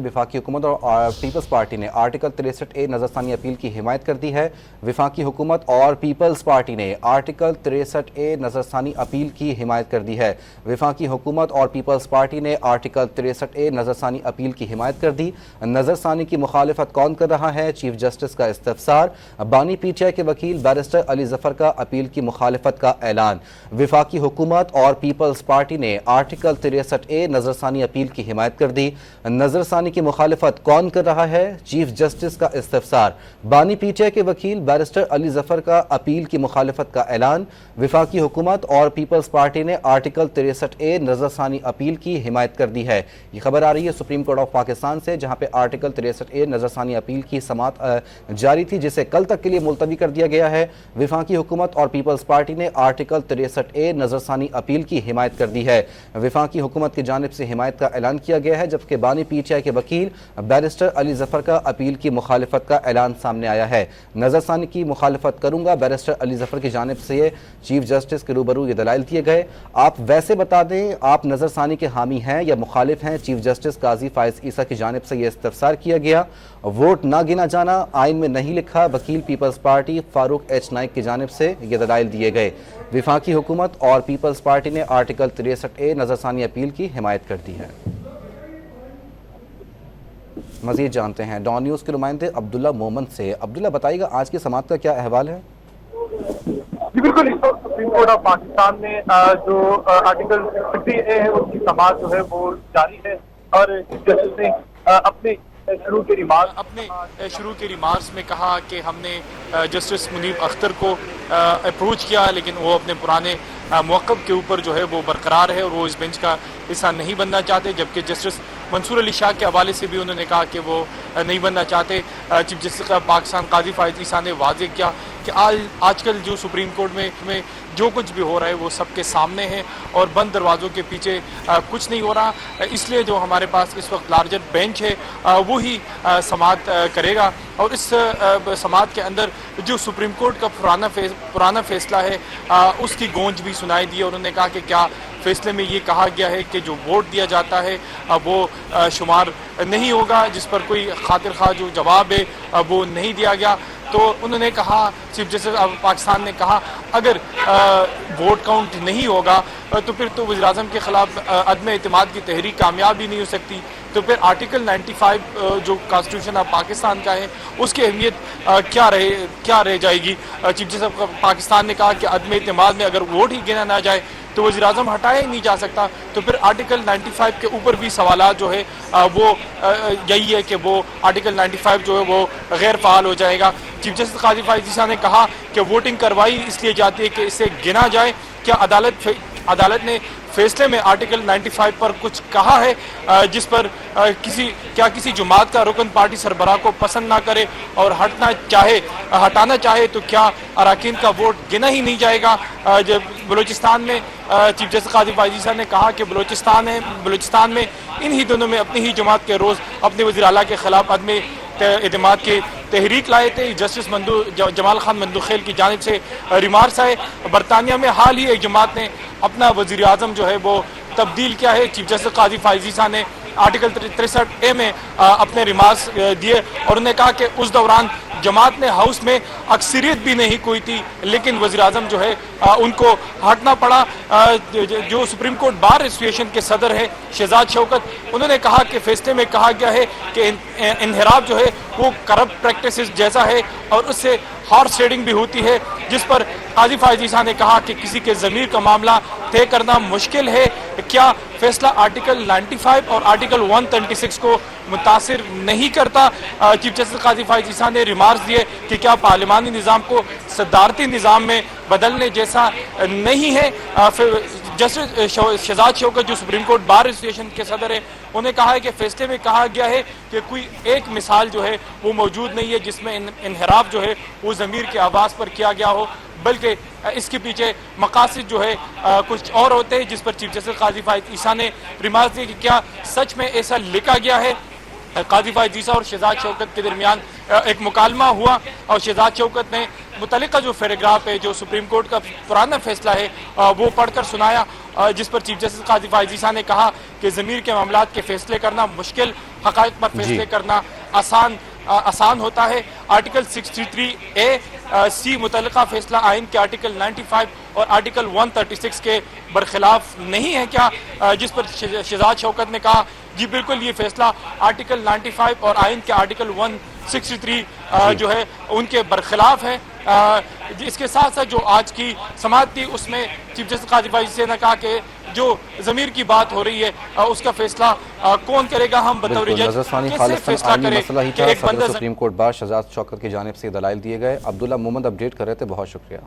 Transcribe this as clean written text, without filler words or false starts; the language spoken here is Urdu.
وفاقی حکومت اور پیپلز پارٹی نے آرٹیکل 63A نظرثانی اپیل کی حمایت کر دی ہے۔ وفاقی حکومت اور پیپلز پارٹی نے آرٹیکل 63A نظرثانی اپیل کی حمایت کر دی ہے۔ وفاقی حکومت اور پیپلز پارٹی نے آرٹیکل 63A نظرثانی اپیل کی حمایت کر دی۔ نظرثانی کی مخالفت کون کر رہا ہے؟ چیف جسٹس کا استفسار۔ بانی پی ٹی آئی کے وکیل بیرسٹر علی ظفر کا اپیل کی مخالفت کا اعلان۔ وفاقی حکومت اور پیپلز پارٹی نے آرٹیکل 63A نظرثانی اپیل کی حمایت کر دی۔ نظرثانی کی مخالفت کون کر رہا ہے؟ چیف جسٹس کا استفسار۔ بانی پی ٹی آئی کے وکیل بیرسٹر علی ظفر کا اپیل کی مخالفت کا اعلان۔ وفاقی حکومت اور پیپلز پارٹی نے آرٹیکل 63A نظرثانی اپیل کی حمایت کر دی ہے۔ یہ خبر آ رہی ہے سپریم کورٹ آف پاکستان سے، جہاں پہ آرٹیکل 63A نظرثانی اپیل کی سماعت جاری تھی، جسے کل تک کے لیے ملتوی کر دیا گیا ہے۔ وفاقی حکومت اور پیپلز پارٹی نے آرٹیکل 63A نظرثانی اپیل کی حمایت کر دی ہے۔ وفاقی حکومت کی جانب سے حمایت کا اعلان کیا گیا ہے، جبکہ بانی پی ٹی آئی کے وکیل بیرسٹر علی ظفر کا اپیل کی مخالفت کا اعلان سامنے آیا ہے۔ نظرثانی کی مخالفت کروں گا، بیرسٹر علی ظفر کی جانب سے چیف جسٹس کے روبرو یہ دلائل دیے گئے۔ آپ ویسے بتا دیں آپ نظرثانی کے حامی ہیں یا مخالف ہیں؟ چیف جسٹس قاضی فائز عیسیٰ کی جانب سے یہ استفسار کیا گیا۔ ووٹ نہ گنا جانا آئین میں نہیں لکھا، وکیل پیپلز پارٹی فاروق ایچ نائک کی جانب سے یہ دلائل دیے گئے۔ وفاقی حکومت اور پیپلز پارٹی نے آرٹیکل 63A نظرثانی اپیل کی حمایت کر دی ہے۔ مزید جانتے ہیں ڈان نیوز کے نمائندے عبداللہ مومن سے۔ عبداللہ بتائیے گا آج کی سماعت کا کیا احوال ہے؟ جی بالکل، اس وقت سپریم کورٹ آف پاکستان میں جو آرٹیکل 63A ہے اس کی سماعت جو ہے وہ جاری ہے، اور چیف جسٹس نے اپنے شروع کے ریمارکس میں کہا کہ ہم نے جسٹس منیب اختر کو اپروچ کیا، لیکن وہ اپنے پرانے موقف کے اوپر جو ہے وہ برقرار ہے اور وہ اس بینچ کا حصہ نہیں بننا چاہتے، جبکہ جسٹس منصور علی شاہ کے حوالے سے بھی انہوں نے کہا کہ وہ نہیں بننا چاہتے۔ چیف جسٹس پاکستان قاضی فائز عیسیٰ نے واضح کیا کہ آج کل جو سپریم کورٹ میں جو کچھ بھی ہو رہا ہے وہ سب کے سامنے ہے اور بند دروازوں کے پیچھے کچھ نہیں ہو رہا، اس لیے جو ہمارے پاس اس وقت لارجر بینچ ہے وہی سماعت کرے گا، اور اس سماعت کے اندر جو سپریم کورٹ کا پرانا فیصلہ ہے اس کی گونج بھی سنائی دی، اور انہوں نے کہا کہ کیا فیصلے میں یہ کہا گیا ہے کہ جو ووٹ دیا جاتا ہے وہ شمار نہیں ہوگا، جس پر کوئی خاطر خواہ جو جواب ہے وہ نہیں دیا گیا۔ تو انہوں نے کہا، چیف جسٹس پاکستان نے کہا اگر ووٹ کاؤنٹ نہیں ہوگا تو پھر تو وزیراعظم کے خلاف عدم اعتماد کی تحریک کامیاب ہی نہیں ہو سکتی، تو پھر آرٹیکل 95 جو کانسٹیٹیوشن آف پاکستان کا ہے اس کی اہمیت کیا رہ جائے گی۔ چیف جسٹس پاکستان نے کہا کہ عدم اعتماد میں اگر ووٹ ہی گنا نہ جائے تو وزیراعظم ہٹایا ہی نہیں جا سکتا، تو پھر آرٹیکل 95 کے اوپر بھی سوالات جو ہے وہ یہی ہے کہ وہ آرٹیکل 95 جو ہے وہ غیر فعال ہو جائے گا۔ چیف جسٹس قاضی فائز عیسیٰ نے کہا کہ ووٹنگ کروائی اس لیے جاتی ہے کہ اسے گنا جائے، کیا عدالت نے فیصلے میں آرٹیکل 95 پر کچھ کہا ہے جس پر کسی جماعت کا رکن پارٹی سربراہ کو پسند نہ کرے اور ہٹانا چاہے تو کیا اراکین کا ووٹ گنا ہی نہیں جائے گا؟ بلوچستان میں چیف جسٹس قاضی فائز عیسیٰ نے کہا کہ بلوچستان میں انہی دنوں میں اپنی ہی جماعت کے روز اپنے وزیر اعلیٰ کے خلاف عدم اعتماد کی تحریک لائے تھے۔ جسٹس جمال خان مندوخیل کی جانب سے ریمارکس آئے۔ برطانیہ میں حال ہی ایک جماعت نے اپنا وزیر اعظم جو ہے وہ تبدیل کیا ہے۔ چیف جسٹس قاضی فائز عیسیٰ نے آرٹیکل 63A میں اپنے ریمارکس دیے اور انہوں نے کہا کہ اس دوران جماعت نے ہاؤس میں اکثریت بھی نہیں کوئی تھی، لیکن وزیر اعظم جو ہے ان کو ہٹنا پڑا۔ جو سپریم کورٹ بار ایسوسیشن کے صدر ہے شہزاد شوکت، انہوں نے کہا کہ فیصلے میں کہا گیا ہے کہ انحراف جو ہے وہ کرپٹ پریکٹسز جیسا ہے اور اس سے ہارس ٹریڈنگ بھی ہوتی ہے، جس پر قاضی فائز عیسیٰ نے کہا کہ کسی کے ضمیر کا معاملہ طے کرنا مشکل ہے۔ کیا فیصلہ آرٹیکل 95 اور آرٹیکل 136 کو متاثر نہیں کرتا؟ چیف جسٹس قاضی فائز عیسیٰ نے ریمارکس دیے کہ کیا پارلیمانی نظام کو صدارتی نظام میں بدلنے جیسا نہیں ہے۔ جسٹس شہزاد شوکت جو سپریم کورٹ بار ایسوسیشن کے صدر ہیں، انہوں نے کہا ہے کہ فیصلے میں کہا گیا ہے کہ کوئی ایک مثال جو ہے وہ موجود نہیں ہے جس میں انحراف جو ہے وہ ضمیر کے آواز پر کیا گیا ہو، بلکہ اس کے پیچھے مقاصد جو ہے کچھ اور ہوتے ہیں، جس پر چیف جسٹس قاضی فائز عیسیٰ نے ریمارکس دی کہ کیا سچ میں ایسا لکھا گیا ہے۔ قاضی فائز عیسیٰ اور شہزاد شوکت کے درمیان ایک مکالمہ ہوا اور شہزاد شوکت نے متعلقہ جو پیراگراف ہے جو سپریم کورٹ کا پرانا فیصلہ ہے وہ پڑھ کر سنایا جس پر چیف جسٹس قاضی فائز عیسیٰ نے کہا کہ ضمیر کے معاملات کے فیصلے کرنا مشکل، حقائق پر فیصلے کرنا آسان ہوتا ہے۔ آرٹیکل 63A(C) متعلقہ فیصلہ آئین کے آرٹیکل 95 اور آرٹیکل 136 کے برخلاف نہیں ہے کیا؟ جس پر شہزاد شوکت نے کہا جی بالکل یہ فیصلہ آرٹیکل 95 اور آئین کے آرٹیکل 163 جو ہے ان کے برخلاف ہے۔ اس کے ساتھ ساتھ جو آج کی سماعت تھی اس میں چیف جسٹس قاضی فائز عیسیٰ نے کہا کہ جو ضمیر کی بات ہو رہی ہے اس کا فیصلہ کون کرے گا، ہم بطور جج کیسے فیصلہ کریں کہ ایک بندہ سپریم کورٹ بار شہزاد شوکت کی جانب سے دلائل دیے گئے۔ عبداللہ محمد اپڈیٹ کر رہے تھے، بہت شکریہ۔